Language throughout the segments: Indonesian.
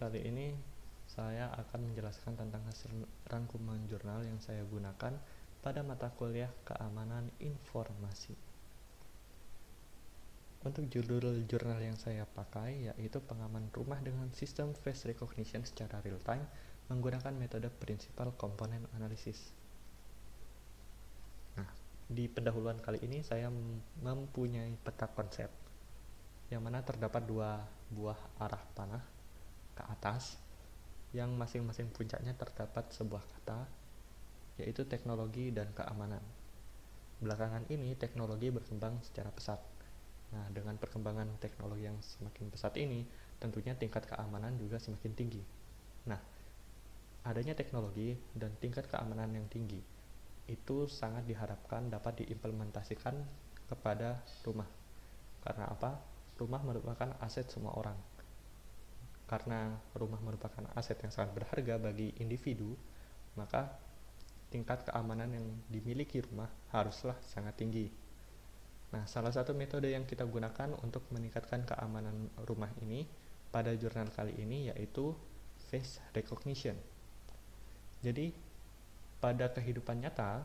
kali ini saya akan menjelaskan tentang hasil rangkuman jurnal yang saya gunakan pada mata kuliah Keamanan Informasi. Untuk judul jurnal yang saya pakai yaitu pengaman rumah dengan sistem face recognition secara real time menggunakan metode Principal Component Analysis. Nah, di pendahuluan kali ini saya mempunyai peta konsep yang mana terdapat dua buah arah panah ke atas yang masing-masing puncaknya terdapat sebuah kata yaitu teknologi dan keamanan. Belakangan ini teknologi berkembang secara pesat. Nah, dengan perkembangan teknologi yang semakin pesat ini, tentunya tingkat keamanan juga semakin tinggi. Nah, adanya teknologi dan tingkat keamanan yang tinggi itu sangat diharapkan dapat diimplementasikan kepada rumah. Karena apa? Rumah merupakan aset semua orang. Karena rumah merupakan aset yang sangat berharga bagi individu, maka tingkat keamanan yang dimiliki rumah haruslah sangat tinggi. Nah, salah satu metode yang kita gunakan untuk meningkatkan keamanan rumah ini pada jurnal kali ini yaitu face recognition. Jadi, pada kehidupan nyata,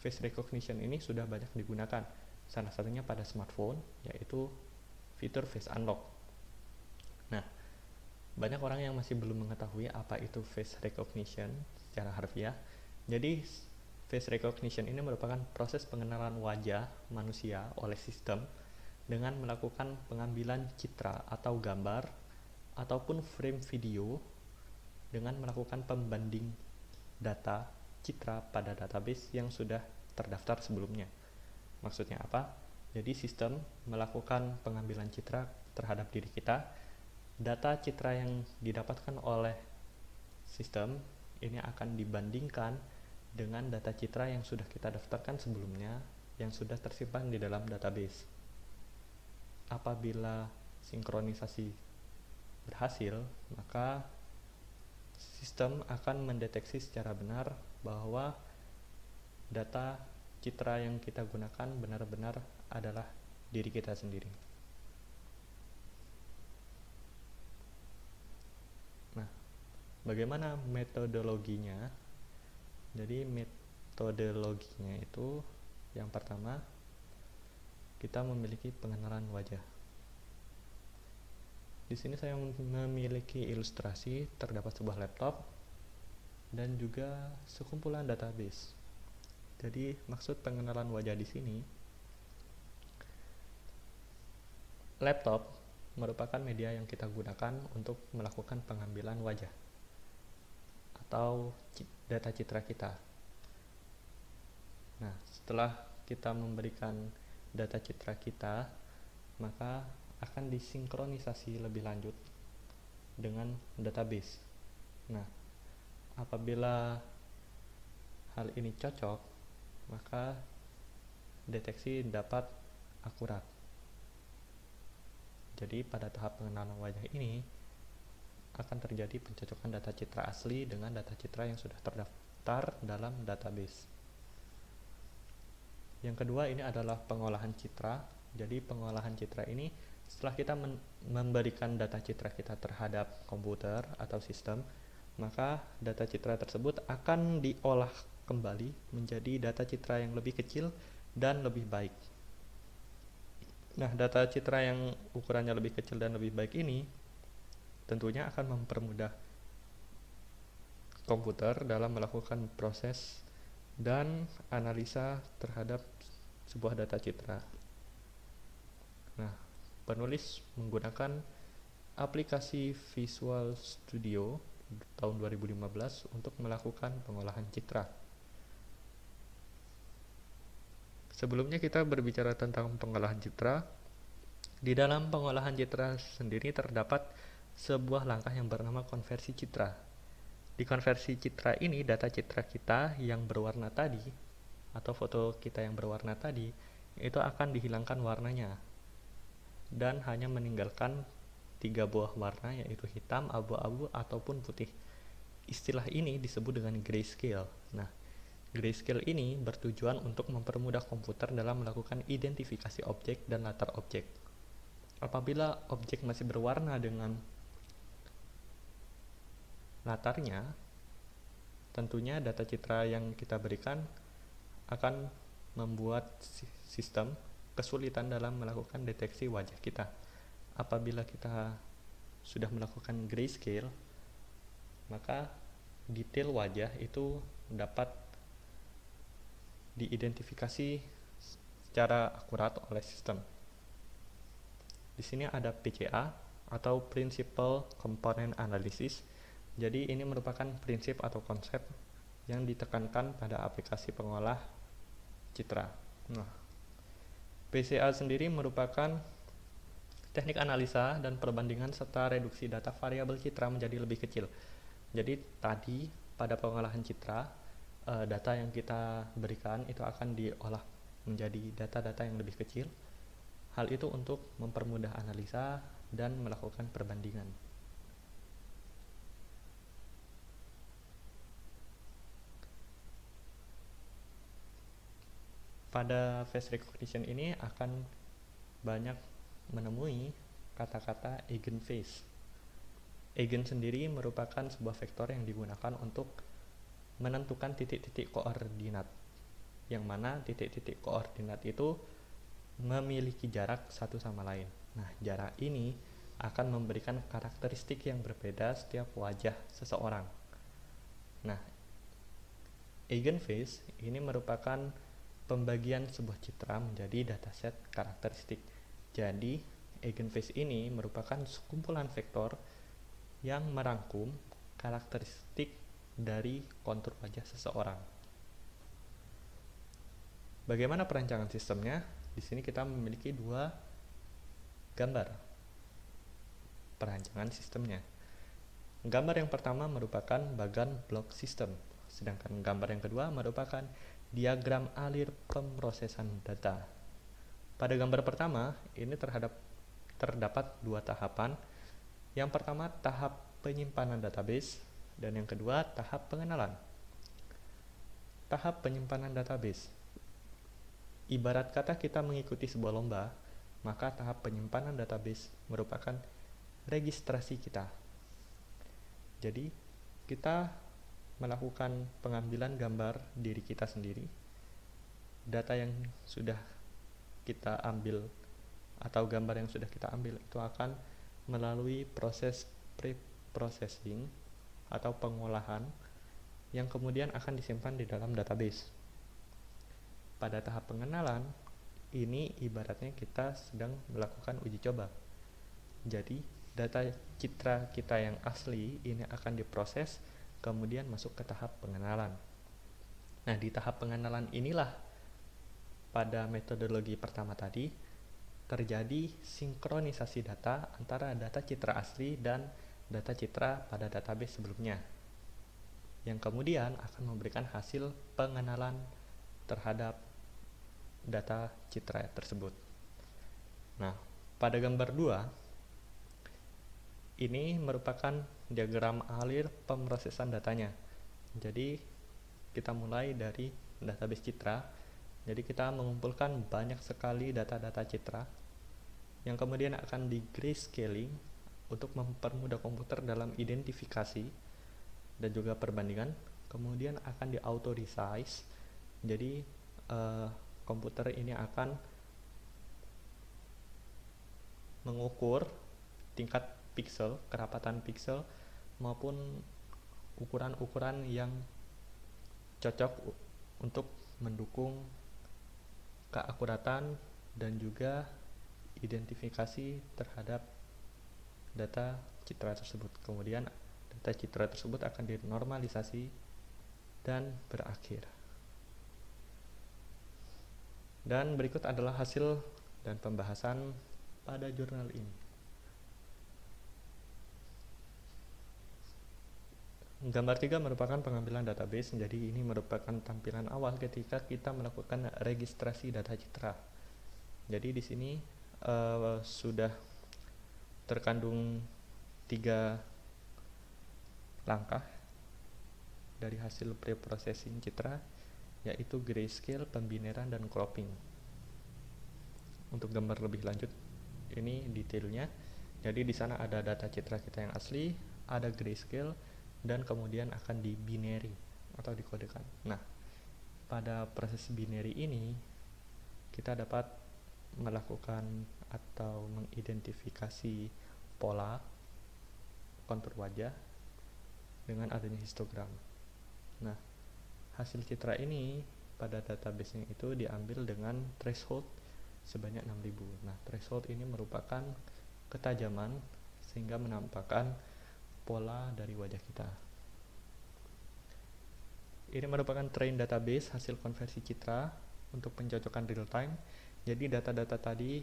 face recognition ini sudah banyak digunakan. Salah satunya pada smartphone, yaitu fitur face unlock. Nah, banyak orang yang masih belum mengetahui apa itu face recognition secara harfiah. Jadi, face recognition ini merupakan proses pengenalan wajah manusia oleh sistem dengan melakukan pengambilan citra atau gambar ataupun frame video dengan melakukan pembanding data citra pada database yang sudah terdaftar sebelumnya. Maksudnya apa? Jadi sistem melakukan pengambilan citra terhadap diri kita. Data citra yang didapatkan oleh sistem ini akan dibandingkan dengan data citra yang sudah kita daftarkan sebelumnya yang sudah tersimpan di dalam database. Apabila sinkronisasi berhasil, maka sistem akan mendeteksi secara benar bahwa data citra yang kita gunakan benar-benar adalah diri kita sendiri. Nah, bagaimana metodologinya? Jadi metodologinya itu yang pertama kita memiliki pengenalan wajah. Di sini saya memiliki ilustrasi terdapat sebuah laptop dan juga sekumpulan database. Jadi maksud pengenalan wajah di sini, laptop merupakan media yang kita gunakan untuk melakukan pengambilan wajah atau data citra kita. Nah, setelah kita memberikan data citra kita, maka akan disinkronisasi lebih lanjut dengan database. Nah, apabila hal ini cocok, maka deteksi dapat akurat. Jadi pada tahap pengenalan wajah ini akan terjadi pencocokan data citra asli dengan data citra yang sudah terdaftar dalam database. Yang kedua ini adalah pengolahan citra. Jadi pengolahan citra ini setelah kita memberikan data citra kita terhadap komputer atau sistem, maka data citra tersebut akan diolah kembali menjadi data citra yang lebih kecil dan lebih baik. Nah, data citra yang ukurannya lebih kecil dan lebih baik ini tentunya akan mempermudah komputer dalam melakukan proses dan analisa terhadap sebuah data citra. Nah, penulis menggunakan aplikasi Visual Studio tahun 2015 untuk melakukan pengolahan citra. Sebelumnya kita berbicara tentang pengolahan citra. Di dalam pengolahan citra sendiri terdapat sebuah langkah yang bernama konversi citra. Di konversi citra ini, data citra kita yang berwarna tadi atau foto kita yang berwarna tadi itu akan dihilangkan warnanya dan hanya meninggalkan 3 buah warna yaitu hitam, abu-abu ataupun putih. Istilah ini disebut dengan grayscale. Nah, grayscale ini bertujuan untuk mempermudah komputer dalam melakukan identifikasi objek dan latar objek. Apabila objek masih berwarna dengan Latarnya, tentunya data citra yang kita berikan akan membuat sistem kesulitan dalam melakukan deteksi wajah kita. Apabila kita sudah melakukan grayscale, maka detail wajah itu dapat diidentifikasi secara akurat oleh sistem. Di sini ada PCA atau Principal Component Analysis. Jadi ini merupakan prinsip atau konsep yang ditekankan pada aplikasi pengolah citra. Nah, PCA sendiri merupakan teknik analisa dan perbandingan serta reduksi data variabel citra menjadi lebih kecil. Jadi tadi pada pengolahan citra, data yang kita berikan itu akan diolah menjadi data-data yang lebih kecil. Hal itu untuk mempermudah analisa dan melakukan perbandingan. Pada face recognition ini akan banyak menemui kata-kata eigenface. Eigen sendiri merupakan sebuah vektor yang digunakan untuk menentukan titik-titik koordinat, yang mana titik-titik koordinat itu memiliki jarak satu sama lain. Nah, jarak ini akan memberikan karakteristik yang berbeda setiap wajah seseorang. Nah, eigenface ini merupakan pembagian sebuah citra menjadi dataset karakteristik. Jadi, eigenface ini merupakan sekumpulan vektor yang merangkum karakteristik dari kontur wajah seseorang. Bagaimana perancangan sistemnya? Di sini kita memiliki dua gambar perancangan sistemnya. Gambar yang pertama merupakan bagan block system, sedangkan gambar yang kedua merupakan diagram alir pemrosesan data. Pada gambar pertama, ini terdapat dua tahapan. Yang pertama, tahap penyimpanan database, dan yang kedua, tahap pengenalan. Tahap penyimpanan database. Ibarat kata kita mengikuti sebuah lomba, maka tahap penyimpanan database merupakan registrasi kita. Jadi, kita melakukan pengambilan gambar diri kita sendiri. Data yang sudah kita ambil atau gambar yang sudah kita ambil itu akan melalui proses pre-processing atau pengolahan yang kemudian akan disimpan di dalam database. Pada tahap pengenalan, ini ibaratnya kita sedang melakukan uji coba. Jadi, data citra kita yang asli ini akan diproses, kemudian masuk ke tahap pengenalan. Nah, di tahap pengenalan inilah pada metodologi pertama tadi terjadi sinkronisasi data antara data citra asli dan data citra pada database sebelumnya, yang kemudian akan memberikan hasil pengenalan terhadap data citra tersebut. Nah, pada gambar 2 ini merupakan diagram alir pemrosesan datanya. Jadi kita mulai dari database citra. Jadi kita mengumpulkan banyak sekali data-data citra yang kemudian akan di grayscaling untuk mempermudah komputer dalam identifikasi dan juga perbandingan. Kemudian akan di auto resize. Jadi komputer ini akan mengukur tingkat pixel, kerapatan pixel maupun ukuran-ukuran yang cocok untuk mendukung keakuratan dan juga identifikasi terhadap data citra tersebut. Kemudian data citra tersebut akan dinormalisasi dan berakhir. Dan berikut adalah hasil dan pembahasan pada jurnal ini. Gambar 3 merupakan pengambilan database, jadi ini merupakan tampilan awal ketika kita melakukan registrasi data citra. Jadi di sini sudah terkandung 3 langkah dari hasil pre-processing citra, yaitu grayscale, pembineran, dan cropping. Untuk gambar lebih lanjut, ini detailnya. Jadi di sana ada data citra kita yang asli, ada grayscale, dan kemudian akan di binary atau dikodekan. Nah, pada proses binary ini kita dapat melakukan atau mengidentifikasi pola kontur wajah dengan adanya histogram. Nah, hasil citra ini pada database-nya itu diambil dengan threshold sebanyak 6000. Nah, threshold ini merupakan ketajaman sehingga menampakkan pola dari wajah kita. Ini merupakan train database hasil konversi citra untuk pencocokan real time. Jadi data-data tadi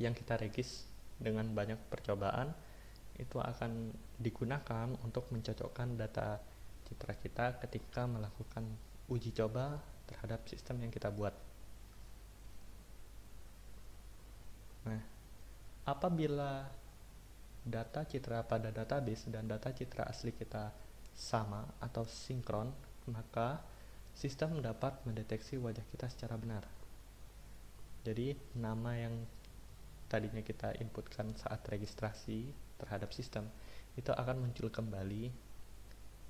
yang kita regis dengan banyak percobaan itu akan digunakan untuk mencocokkan data citra kita ketika melakukan uji coba terhadap sistem yang kita buat. Nah, apabila data citra pada database dan data citra asli kita sama atau sinkron, maka sistem dapat mendeteksi wajah kita secara benar. Jadi, nama yang tadinya kita inputkan saat registrasi terhadap sistem itu akan muncul kembali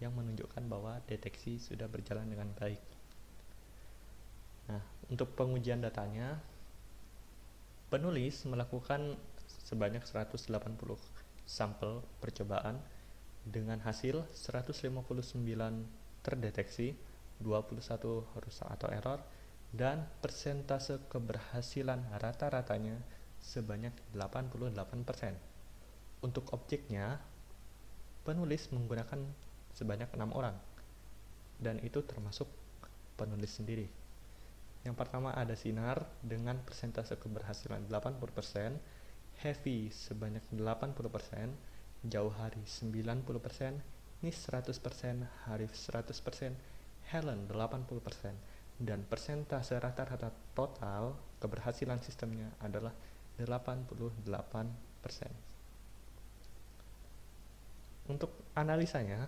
yang menunjukkan bahwa deteksi sudah berjalan dengan baik. Nah, untuk pengujian datanya, penulis melakukan sebanyak 180 sampel percobaan dengan hasil 159 terdeteksi, 21 rusak atau error, dan persentase keberhasilan rata-ratanya sebanyak 88%. Untuk objeknya, penulis menggunakan sebanyak 6 orang, dan itu termasuk penulis sendiri. Yang pertama ada sinar dengan persentase keberhasilan 80%, heavy sebanyak 80%, jauh hari 90%, nis 100%, harif 100%, Helen 80%, dan persentase rata-rata total keberhasilan sistemnya adalah 88%. Untuk analisanya,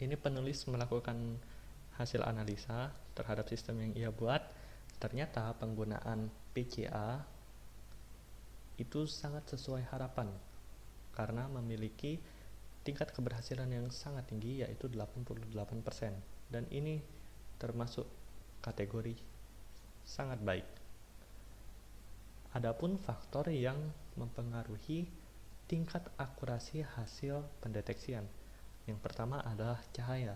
ini penulis melakukan hasil analisa terhadap sistem yang ia buat. Ternyata penggunaan PCA itu sangat sesuai harapan karena memiliki tingkat keberhasilan yang sangat tinggi, yaitu 88%, dan ini termasuk kategori sangat baik. Adapun faktor yang mempengaruhi tingkat akurasi hasil pendeteksian, yang pertama adalah cahaya.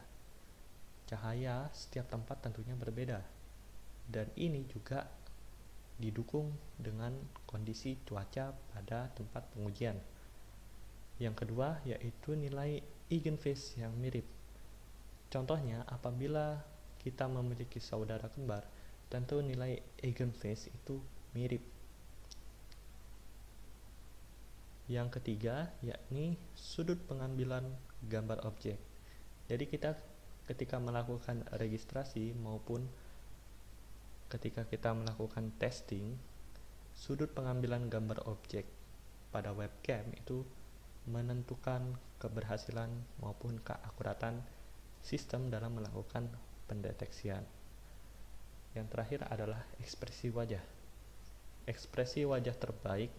Cahaya setiap tempat tentunya berbeda, dan ini juga didukung dengan kondisi cuaca pada tempat pengujian. Yang kedua yaitu nilai eigenvalue yang mirip. Contohnya, apabila kita memiliki saudara kembar, tentu nilai eigenvalue itu mirip. Yang ketiga yakni sudut pengambilan gambar objek. Jadi kita ketika melakukan registrasi maupun ketika kita melakukan testing, sudut pengambilan gambar objek pada webcam itu menentukan keberhasilan maupun keakuratan sistem dalam melakukan pendeteksian. Yang terakhir adalah ekspresi wajah. Ekspresi wajah terbaik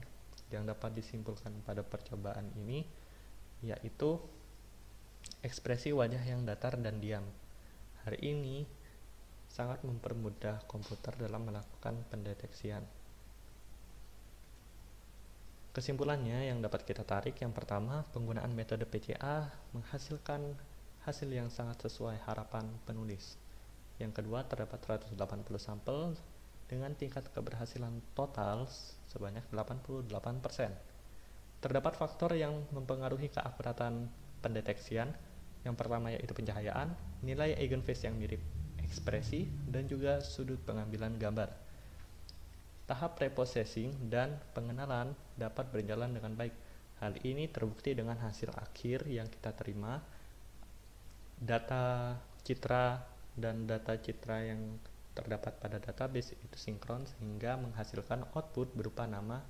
yang dapat disimpulkan pada percobaan ini yaitu ekspresi wajah yang datar dan diam. Hal ini sangat mempermudah komputer dalam melakukan pendeteksian. Kesimpulannya yang dapat kita tarik, yang pertama, penggunaan metode PCA menghasilkan hasil yang sangat sesuai harapan penulis. Yang kedua, terdapat 180 sampel dengan tingkat keberhasilan total sebanyak 88%. Terdapat faktor yang mempengaruhi keakuratan pendeteksian. Yang pertama yaitu pencahayaan, nilai eigenvalue yang mirip, ekspresi, dan juga sudut pengambilan gambar. Tahap preprocessing dan pengenalan dapat berjalan dengan baik. Hal ini terbukti dengan hasil akhir yang kita terima. Data citra dan data citra yang terdapat pada database itu sinkron sehingga menghasilkan output berupa nama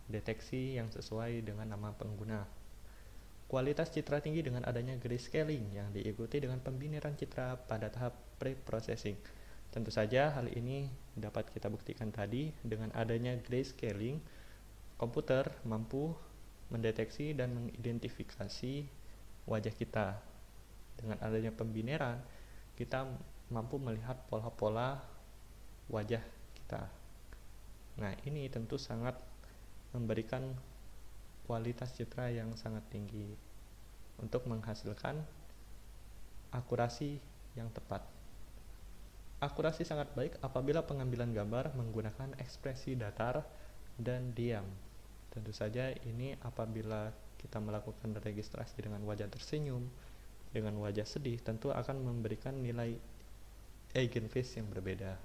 deteksi yang sesuai dengan nama pengguna. Kualitas citra tinggi dengan adanya grayscaling yang diikuti dengan pembinaran citra pada tahap pre-processing. Tentu saja hal ini dapat kita buktikan tadi dengan adanya grayscaling, komputer mampu mendeteksi dan mengidentifikasi wajah kita. Dengan adanya pembineran, kita mampu melihat pola-pola wajah kita. Nah, ini tentu sangat memberikan kualitas citra yang sangat tinggi untuk menghasilkan akurasi yang tepat. Akurasi sangat baik apabila pengambilan gambar menggunakan ekspresi datar dan diam. Tentu saja ini apabila kita melakukan registrasi dengan wajah tersenyum, dengan wajah sedih, tentu akan memberikan nilai eigenface yang berbeda.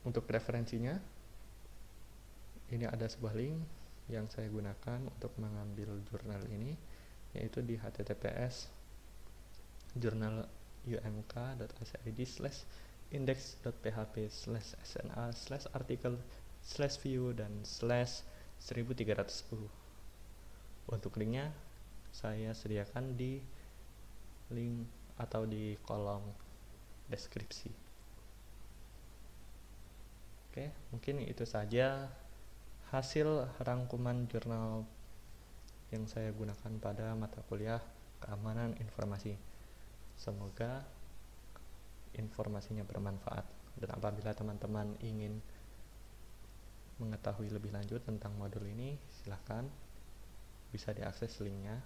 Untuk referensinya, ini ada sebuah link yang saya gunakan untuk mengambil jurnal ini, yaitu di https journal.index.php/sna/article/view dan /1310. Untuk linknya saya sediakan di link atau di kolom deskripsi. Oke, mungkin itu saja hasil rangkuman jurnal yang saya gunakan pada mata kuliah keamanan informasi. Semoga informasinya bermanfaat, dan apabila teman-teman ingin mengetahui lebih lanjut tentang modul ini, silakan bisa diakses linknya